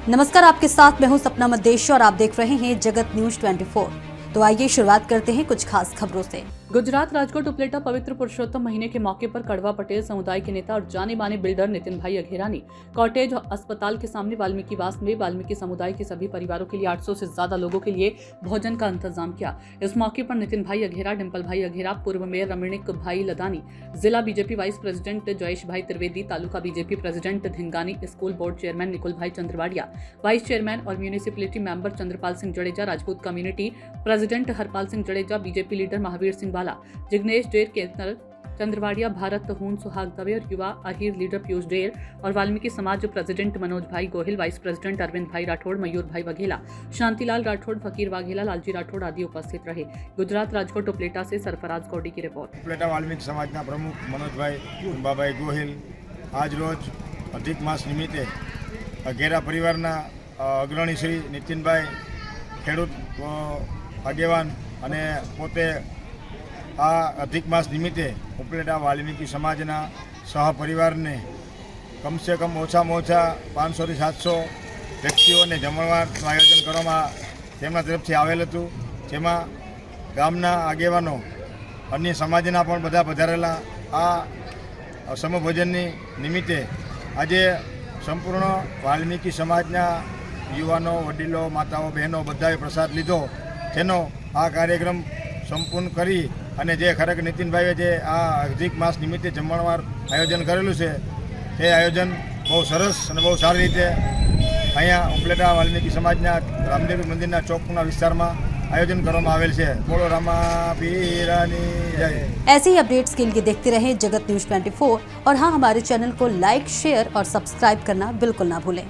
नमस्कार, आपके साथ मैं हूं सपना मदेशी और आप देख रहे हैं जगत न्यूज 24। तो आइए शुरुआत करते हैं कुछ खास खबरों से। गुजरात राजकोट उपलेटा पवित्र पुरुषोत्तम महीने के मौके पर कड़वा पटेल समुदाय के नेता और जाने माने बिल्डर नितिन भाई अघेरा ने कॉटेज अस्पताल के सामने वाल्मीकि वास में वाल्मीकि समुदाय के सभी परिवारों के लिए 800 से ज्यादा लोगों के लिए भोजन का इंतजाम किया। इस मौके पर नितिन भाई अघेरा, डिम्पल भाई अघेरा, पूर्व मेयर रमणीक भाई लदानी, जिला BJP vice president Jayesh bhai Trivedi, taluka BJP president Dhingani, school board chairman Nikul bhai Chandrawadia, vice chairman और municipality member Chandrapal Singh Jadeja, Rajput community president Harpal Singh Jadeja, BJP leader Mahavir Singh Bala, Jignesh Der Ketanal Chandrawadia, Bharat Hun Suhag Dave और युवा अहिर लीडर पीयूष डेर और वाल्मीकि समाज प्रेसिडेंट मनोज भाई गोहिल, वाइस प्रेसिडेंट अरविंद भाई राठौड़, मयूर भाई वघेला, शांतिलाल राठौड़, फकीर वाघेला, लालजी राठौड़ आदि उपस्थित रहे। गुजरात राजकोट उपलेटा से सरफराज कौडी की रिपोर्ट। ઉપલેટા વાલ્મીકી સમાજના પ્રમુખ મનોજભાઈ ઉંબાભાઈ ગોહિલ આજ રોજ અધિક માસ નિમિત્તે અઘેરા પરિવારના અગ્રણી શ્રી નીતિનભાઈ ખેડૂત આગેવાન અને પોતે આ અધિક માસ નિમિત્તે ઉપલેટા વાલ્મીકી સમાજના સહપરિવારને કમસે કમ ઓછામાં ઓછા 500 થી 700 વ્યક્તિઓને જમણવારનું આયોજન કરવામાં તેમના તરફથી આવેલ હતું, જેમાં ગામના આગેવાનો અન્ય સમાજના પણ બધા પધારેલા આ સમભોજનની નિમિત્તે આજે સંપૂર્ણ વાલ્મીકી સમાજના યુવાનો, વડીલો, માતાઓ, બહેનો બધાએ પ્રસાદ લીધો, જેનો આ કાર્યક્રમ સંપૂર્ણ કરી અને જે ખરેખર નીતિનભાઈએ જે આ અધિક માસ નિમિત્તે જમણવાર આયોજન કરેલું છે તે આયોજન બહુ સરસ અને બહુ સારી રીતે અહીંયા ઉપલેટા વાલ્મીકી સમાજના રામદેવી મંદિરના ચોકના વિસ્તારમાં आयोजन કરવામાં આવેલ છે। બોલો રામા પીરાની જય। ऐसे ही अपडेट्स के लिए देखते रहें जगत न्यूज 24 और हाँ, हमारे चैनल को लाइक, शेयर और सब्सक्राइब करना बिल्कुल ना भूलें।